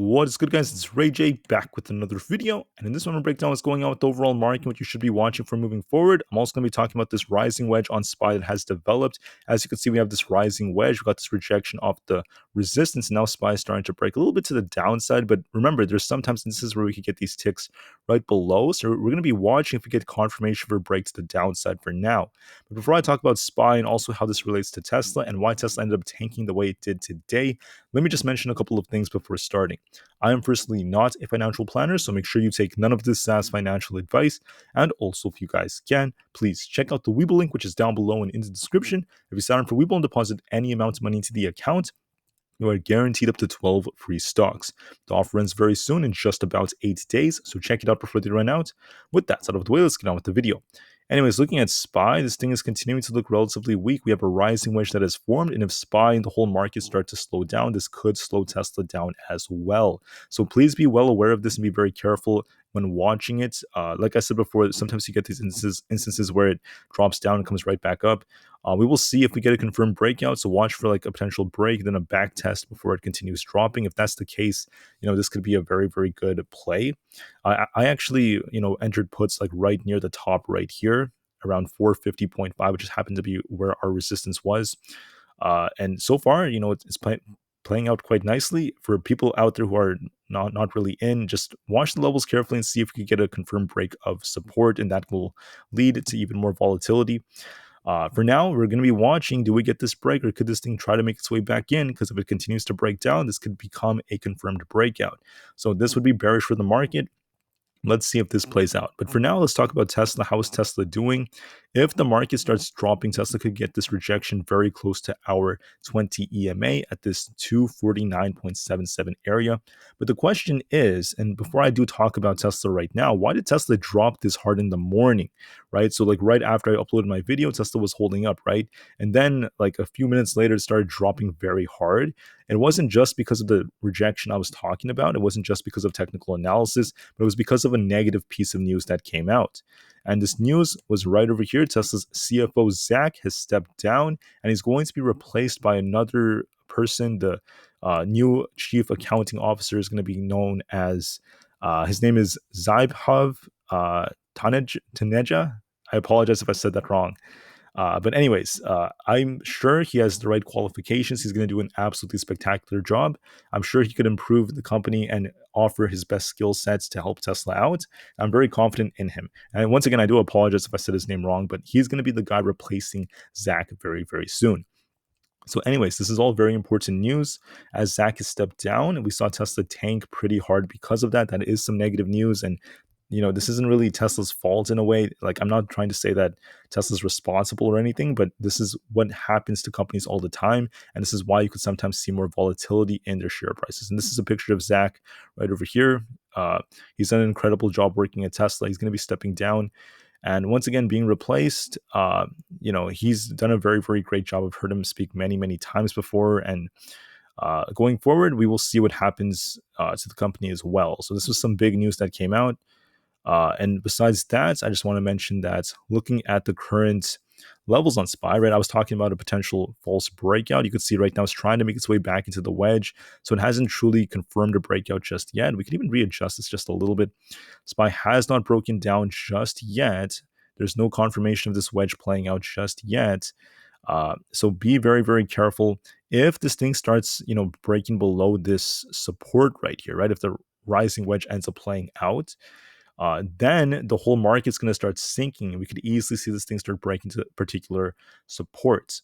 What is good, guys? It's Ray J back with another video, and in this one, I'm gonna break down what's going on with the overall market, what you should be watching for moving forward. I'm also going to be talking about this rising wedge on SPY that has developed. As you can see, we have this rising wedge. We got this rejection off the resistance, and now SPY is starting to break a little bit to the downside. But remember, there's sometimes instances where we could get these ticks right below, so we're going to be watching if we get confirmation for a break to the downside for now. But before I talk about SPY and also how this relates to Tesla and why Tesla ended up tanking the way it did today, let me just mention a couple of things before starting. I am personally not a financial planner, so make sure you take none of this as financial advice. And also, if you guys can, please check out the Webull link, which is down below and in the description. If you sign up for Webull and deposit any amount of money into the account, you are guaranteed up to 12 free stocks. The offer ends very soon in just about 8 days, so check it out before they run out. With that out of the way, let's get on with the video. Anyways, looking at SPY, this thing is continuing to look relatively weak. We have a rising wedge that has formed, and if SPY and the whole market start to slow down, this could slow Tesla down as well. So please be well aware of this and be very careful when watching it. Like I said before, sometimes you get these instances where it drops down and comes right back up. We will see if we get a confirmed breakout, so watch for like a potential break, then a back test before it continues dropping. If that's the case, this could be a very, very good play. I actually, entered puts like right near the top right here, around 450.5, which just happened to be where our resistance was. And so far, it's playing out quite nicely. For people out there who are not really in, just watch the levels carefully and see if we can get a confirmed break of support, and that will lead to even more volatility. For now, we're going to be watching, do we get this break, or could this thing try to make its way back in? Because if it continues to break down, this could become a confirmed breakout. So this would be bearish for the market. Let's see if this plays out. But for now, let's talk about Tesla. How is Tesla doing? If the market starts dropping, Tesla could get this rejection very close to our 20 EMA at this 249.77 area. But the question is, and before I do talk about Tesla right now, why did Tesla drop this hard in the morning, right? So like right after I uploaded my video, Tesla was holding up, right? And then like a few minutes later, it started dropping very hard. It wasn't just because of the rejection I was talking about. It wasn't just because of technical analysis, but it was because of a negative piece of news that came out. And this news was right over here. Tesla's CFO, Zach, has stepped down, and he's going to be replaced by another person. The new chief accounting officer is going to be known as, his name is Zaibhav Taneja. I apologize if I said that wrong. But anyways, I'm sure he has the right qualifications. He's going to do an absolutely spectacular job. I'm sure he could improve the company and offer his best skill sets to help Tesla out. I'm very confident in him. And once again, I do apologize if I said his name wrong, but he's going to be the guy replacing Zach very, very soon. So anyways, this is all very important news. As Zach has stepped down, and we saw Tesla tank pretty hard because of that. That is some negative news, and this isn't really Tesla's fault in a way. Like, I'm not trying to say that Tesla's responsible or anything, but this is what happens to companies all the time, and this is why you could sometimes see more volatility in their share prices. And this is a picture of Zach right over here. He's done an incredible job working at Tesla. He's going to be stepping down. And once again, being replaced, he's done a very, very great job. I've heard him speak many, many times before. And going forward, we will see what happens to the company as well. So this was some big news that came out. And besides that, I just want to mention that looking at the current levels on SPY, right, I was talking about a potential false breakout. You could see right now it's trying to make its way back into the wedge. So it hasn't truly confirmed a breakout just yet. We can even readjust this just a little bit. SPY has not broken down just yet. There's no confirmation of this wedge playing out just yet. So be very, very careful. If this thing starts, breaking below this support right here, right, if the rising wedge ends up playing out, then the whole market's going to start sinking, and we could easily see this thing start breaking to particular supports.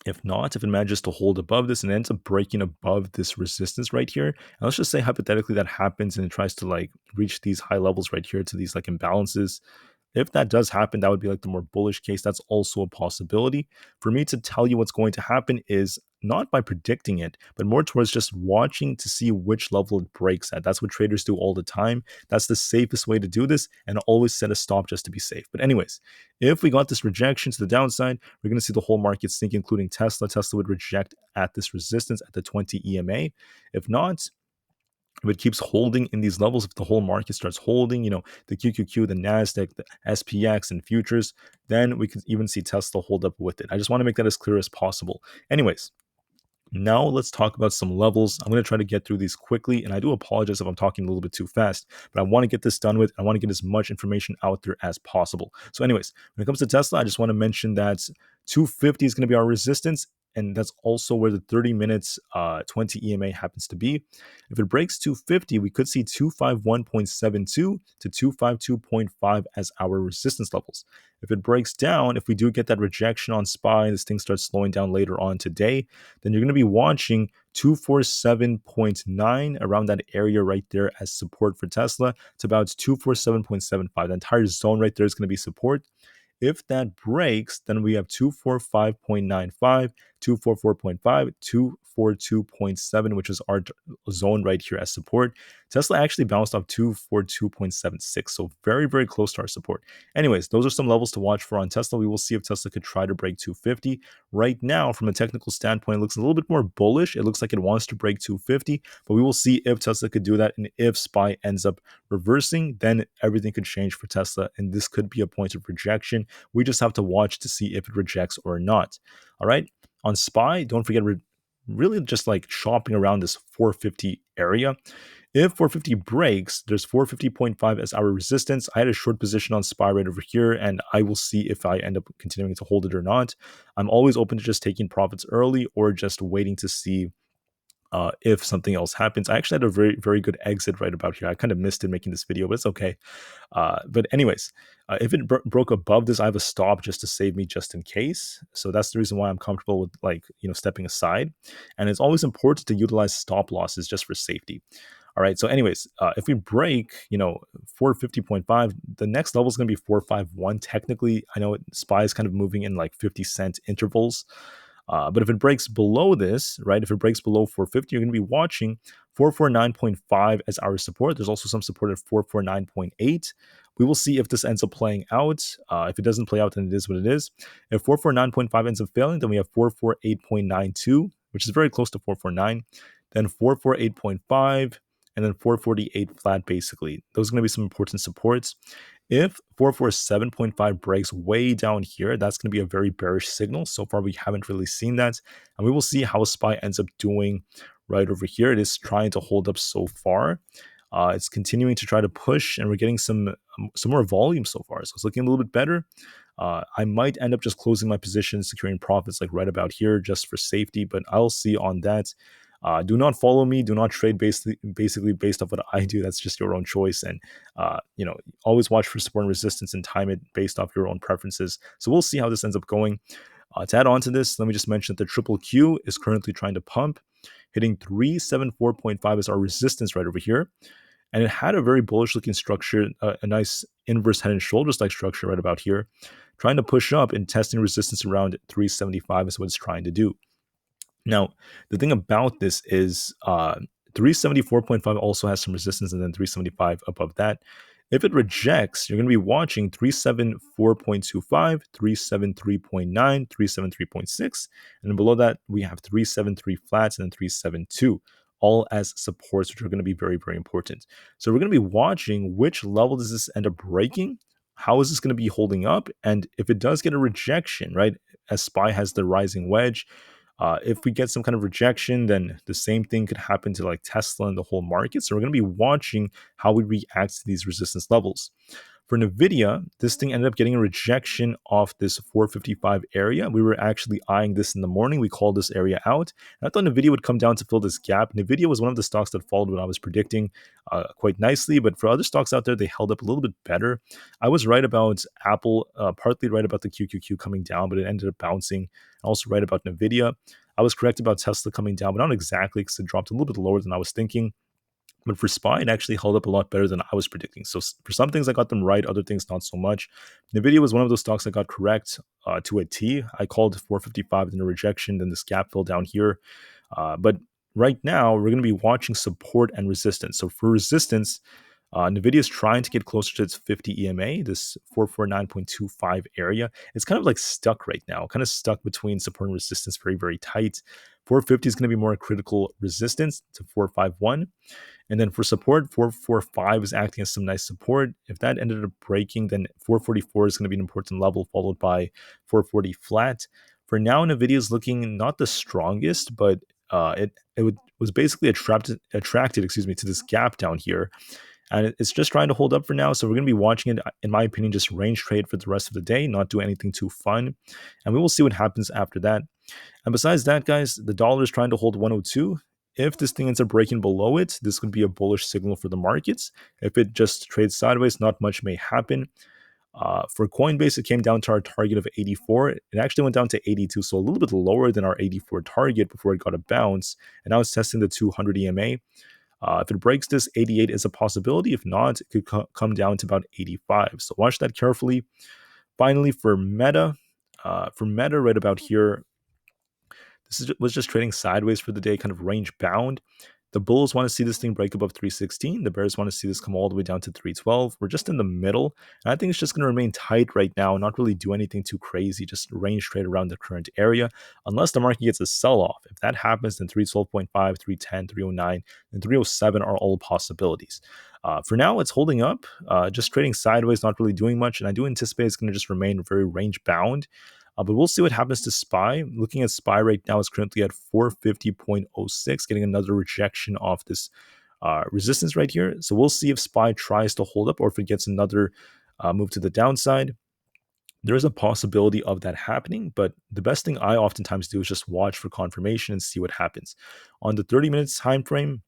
If not, if it manages to hold above this and ends up breaking above this resistance right here, and let's just say hypothetically that happens and it tries to like reach these high levels right here to these like imbalances. If that does happen, that would be like the more bullish case. That's also a possibility. For me to tell you what's going to happen is not by predicting it, but more towards just watching to see which level it breaks at. That's what traders do all the time. That's the safest way to do this, and always set a stop just to be safe. But anyways, if we got this rejection to the downside, we're going to see the whole market sink, including Tesla. Tesla would reject at this resistance at the 20 EMA. If not, if it keeps holding in these levels, if the whole market starts holding, the QQQ, the NASDAQ, the SPX, and futures, then we could even see Tesla hold up with it. I just want to make that as clear as possible. Anyways, Now let's talk about some levels. I'm going to try to get through these quickly, and I do apologize if I'm talking a little bit too fast, but I want to get this done with. I want to get as much information out there as possible. So anyways, when it comes to Tesla, I just want to mention that 250 is going to be our resistance, and that's also where the 30 minutes 20 EMA happens to be. If it breaks 250, we could see 251.72 to 252.5 as our resistance levels. If it breaks down, if we do get that rejection on SPY, this thing starts slowing down later on today, then you're going to be watching 247.9 around that area right there as support for Tesla. It's about 247.75. The entire zone right there is going to be support. If that breaks, then we have 245.95, 244.5, 242.7, which is our zone right here as support. Tesla actually bounced off 242.76, so very, very close to our support. Anyways, those are some levels to watch for on Tesla. We will see if Tesla could try to break 250. Right now, from a technical standpoint, it looks a little bit more bullish. It looks like it wants to break 250, but we will see if Tesla could do that. And if SPY ends up reversing, then everything could change for Tesla, and this could be a point of rejection. We just have to watch to see if it rejects or not. All right. On SPY, don't forget, really just like shopping around this 450 area. If 450 breaks, there's 450.5 as our resistance. I had a short position on SPY right over here, and I will see if I end up continuing to hold it or not. I'm always open to just taking profits early or just waiting to see if something else happens. I actually had a very, very good exit right about here. I kind of missed it making this video, but it's okay. But anyways, if it broke above this, I have a stop just to save me just in case. So that's the reason why I'm comfortable with stepping aside. And it's always important to utilize stop losses just for safety. All right. So anyways, if we break, 450.5, the next level is going to be 451. Technically, I know SPY is kind of moving in like 50-cent intervals. But if it breaks below this, right, if it breaks below 450, you're going to be watching 449.5 as our support. There's also some support at 449.8. We will see if this ends up playing out. If it doesn't play out, then it is what it is. If 449.5 ends up failing, then we have 448.92, which is very close to 449. Then 448.5, and then 448 flat, basically. Those are going to be some important supports. If 447.5 breaks way down here, that's going to be a very bearish signal. So far, we haven't really seen that. And we will see how SPY ends up doing right over here. It is trying to hold up so far. It's continuing to try to push, and we're getting some more volume so far. So it's looking a little bit better. I might end up just closing my position, securing profits like right about here just for safety, but I'll see on that. Do not follow me. Do not trade basically based off what I do. That's just your own choice. And, always watch for support and resistance and time it based off your own preferences. So we'll see how this ends up going. To add on to this, let me just mention that the triple Q is currently trying to pump, hitting 374.5 as our resistance right over here. And it had a very bullish looking structure, a nice inverse head and shoulders like structure right about here, trying to push up and testing resistance around 375 is what it's trying to do. Now, the thing about this is 374.5 also has some resistance, and then 375 above that. If it rejects, you're going to be watching 374.25, 373.9, 373.6, and then below that, we have 373 flats and then 372, all as supports, which are going to be very, very important. So we're going to be watching which level does this end up breaking, how is this going to be holding up, and if it does get a rejection, right, as SPY has the rising wedge, if we get some kind of rejection, then the same thing could happen to like Tesla and the whole market. So we're going to be watching how we react to these resistance levels. For Nvda, this thing ended up getting a rejection off this 455 area. We were actually eyeing this in the morning. We called this area out. And I thought Nvda would come down to fill this gap. Nvda was one of the stocks that followed what I was predicting quite nicely. But for other stocks out there, they held up a little bit better. I was right about Aapl, partly right about the QQQ coming down, but it ended up bouncing. Also right about Nvda. I was correct about Tesla coming down, but not exactly because it dropped a little bit lower than I was thinking. But for SPY, it actually held up a lot better than I was predicting. So for some things, I got them right. Other things, not so much. Nvidia was one of those stocks I got correct to a T. I called 455 in a rejection. Then this gap fell down here. But right now, we're going to be watching support and resistance. So for resistance, Nvidia is trying to get closer to its 50 EMA, this 449.25 area. It's kind of like stuck right now, kind of stuck between support and resistance, very, very tight. 450 is going to be more critical resistance to 451. And then for support, 445 is acting as some nice support. If that ended up breaking, then 444 is going to be an important level, followed by 440 flat. For now, Nvidia is looking not the strongest, but was basically attracted, excuse me, to this gap down here, and it's just trying to hold up for now. So we're going to be watching it, in my opinion, just range trade for the rest of the day, not do anything too fun, and we will see what happens after that. And besides that, guys, the dollar is trying to hold 102. If this thing ends up breaking below it, this could be a bullish signal for the markets. If it just trades sideways, not much may happen. For Coinbase, it came down to our target of 84. It actually went down to 82, so a little bit lower than our 84 target before it got a bounce. And now it's testing the 200 EMA. If it breaks this, 88 is a possibility. If not, it could come down to about 85. So watch that carefully. Finally, for Meta right about here, was just trading sideways for the day, kind of range bound. The bulls want to see this thing break above 316. The bears want to see this come all the way down to 312. We're just in the middle. And I think it's just going to remain tight right now, not really do anything too crazy, just range trade around the current area, unless the market gets a sell-off. If that happens, then 312.5, 310, 309, and 307 are all possibilities. For now, it's holding up, just trading sideways, not really doing much. And I do anticipate it's going to just remain very range bound. But we'll see what happens to SPY. Looking at SPY right now, it's currently at 450.06, getting another rejection off this resistance right here. So we'll see if SPY tries to hold up or if it gets another move to the downside. There is a possibility of that happening, but the best thing I oftentimes do is just watch for confirmation and see what happens. On the 30 minutes time frame,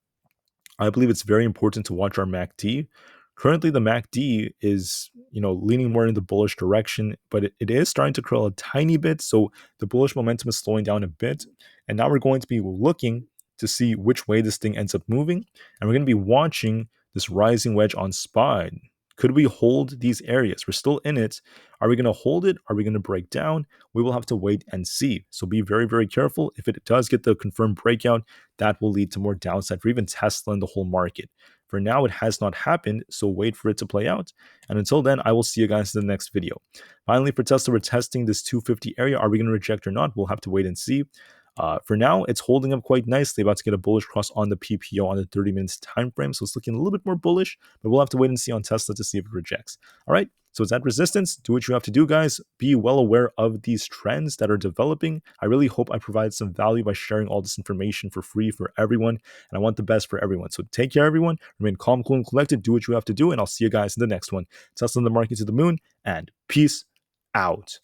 I believe it's very important to watch our MACD. Currently, the MACD is, leaning more in the bullish direction, but it is starting to curl a tiny bit. So the bullish momentum is slowing down a bit. And now we're going to be looking to see which way this thing ends up moving. And we're going to be watching this rising wedge on SPY. Could we hold these areas? We're still in it. Are we going to hold it? Are we going to break down? We will have to wait and see. So be very, very careful. If it does get the confirmed breakout, that will lead to more downside for even Tesla and the whole market. For now, it has not happened, so wait for it to play out. And until then, I will see you guys in the next video. Finally, for Tesla, we're testing this 250 area. Are we going to reject or not? We'll have to wait and see. For now, it's holding up quite nicely, about to get a bullish cross on the PPO on the 30 minutes time frame. So it's looking a little bit more bullish, but we'll have to wait and see on Tesla to see if it rejects. All right. So it's at resistance. Do what you have to do, guys. Be well aware of these trends that are developing. I really hope I provide some value by sharing all this information for free for everyone. And I want the best for everyone. So take care, everyone. Remain calm, cool, and collected. Do what you have to do. And I'll see you guys in the next one. Tesla in the market to the moon. And peace out.